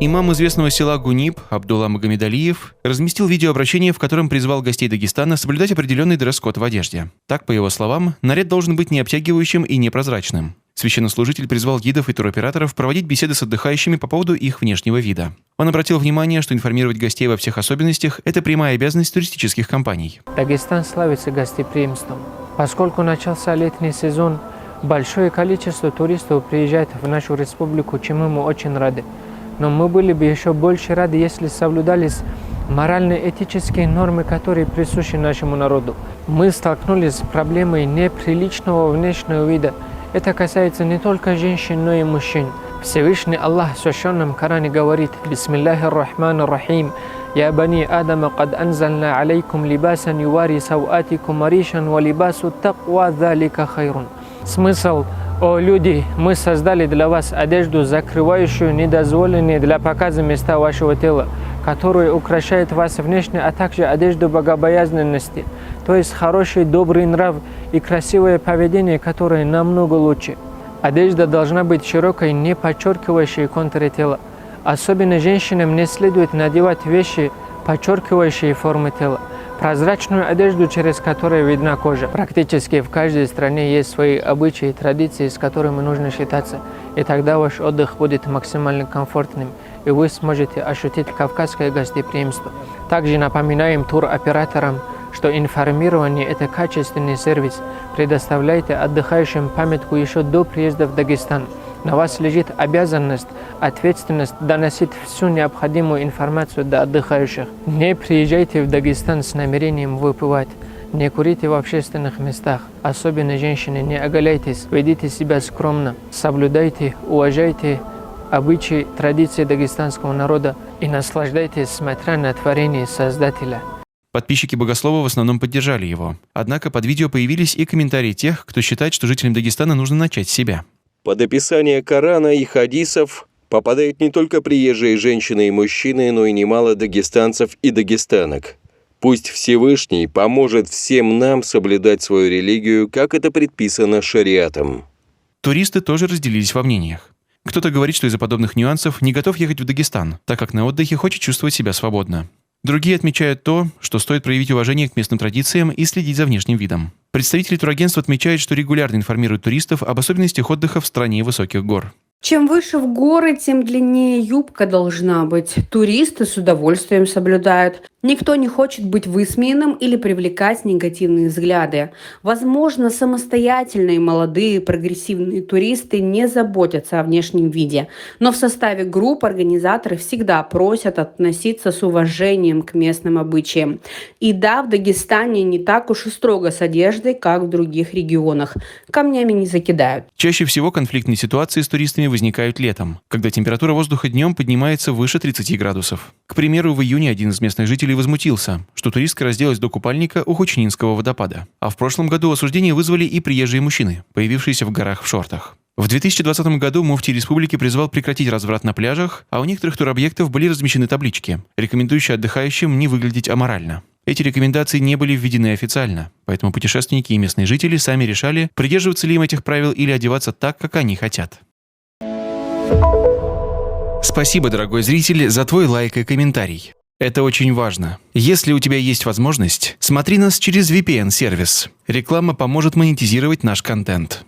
Имам известного села Гуниб Абдулла Магомедалиев разместил видеообращение, в котором призвал гостей Дагестана соблюдать определенный дресс-код в одежде. Так, по его словам, наряд должен быть не обтягивающим и непрозрачным. Священнослужитель призвал гидов и туроператоров проводить беседы с отдыхающими по поводу их внешнего вида. Он обратил внимание, что информировать гостей во всех особенностях – это прямая обязанность туристических компаний. Дагестан славится гостеприимством. Поскольку начался летний сезон, большое количество туристов приезжает в нашу республику, чему мы очень рады. Но мы были бы еще больше рады, если соблюдались морально-этические нормы, которые присущи нашему народу. Мы столкнулись с проблемой неприличного внешнего вида. Это касается не только женщин, но и мужчин. Всевышний Аллах в священном Коране говорит: «Бисмиллахир рахманир рахим, я бани Адама кад анзальна алейкум либасан ювари сауатикум аришан ва либасу таква залика хайрун». Смысл: «О люди, мы создали для вас одежду, закрывающую недозволенные для показа места вашего тела, которая украшает вас внешне, а также одежду богобоязненности, то есть хороший, добрый нрав и красивое поведение, которое намного лучше». Одежда должна быть широкой, не подчеркивающей контуры тела. Особенно женщинам не следует надевать вещи, подчеркивающие формы тела. Прозрачную одежду, через которую видна кожа. Практически в каждой стране есть свои обычаи и традиции, с которыми нужно считаться. И тогда ваш отдых будет максимально комфортным, и вы сможете ощутить кавказское гостеприимство. Также напоминаем туроператорам, что информирование – это качественный сервис. Предоставляйте отдыхающим памятку еще до приезда в Дагестан. На вас лежит обязанность, ответственность доносить всю необходимую информацию до отдыхающих. Не приезжайте в Дагестан с намерением выпивать. Не курите в общественных местах. Особенно женщины, не оголяйтесь, ведите себя скромно. Соблюдайте, уважайте обычаи, традиции дагестанского народа и наслаждайтесь, смотря на творение Создателя. Подписчики Богослова в основном поддержали его. Однако под видео появились и комментарии тех, кто считает, что жителям Дагестана нужно начать с себя. Под описание Корана и хадисов попадают не только приезжие женщины и мужчины, но и немало дагестанцев и дагестанок. Пусть Всевышний поможет всем нам соблюдать свою религию, как это предписано шариатом. Туристы тоже разделились во мнениях. Кто-то говорит, что из-за подобных нюансов не готов ехать в Дагестан, так как на отдыхе хочет чувствовать себя свободно. Другие отмечают то, что стоит проявить уважение к местным традициям и следить за внешним видом. Представители турагентства отмечают, что регулярно информируют туристов об особенностях отдыха в стране высоких гор. Чем выше в горы, тем длиннее юбка должна быть. Туристы с удовольствием соблюдают. Никто не хочет быть высмеянным или привлекать негативные взгляды. Возможно, самостоятельные, молодые, прогрессивные туристы не заботятся о внешнем виде. Но в составе групп организаторы всегда просят относиться с уважением к местным обычаям. И да, в Дагестане не так уж и строго с одеждой, как в других регионах. Камнями не закидают. Чаще всего конфликтные ситуации с туристами возникают летом, когда температура воздуха днем поднимается выше 30 градусов. К примеру, в июне один из местных жителей возмутился, что туристка разделась до купальника у Хучнинского водопада. А в прошлом году осуждение вызвали и приезжие мужчины, появившиеся в горах в шортах. В 2020 году муфтий республики призвал прекратить разврат на пляжах, а у некоторых туробъектов были размещены таблички, рекомендующие отдыхающим не выглядеть аморально. Эти рекомендации не были введены официально, поэтому путешественники и местные жители сами решали, придерживаться ли им этих правил или одеваться так, как они хотят. Спасибо, дорогой зритель, за твой лайк и комментарий. Это очень важно. Если у тебя есть возможность, смотри нас через VPN-сервис. Реклама поможет монетизировать наш контент.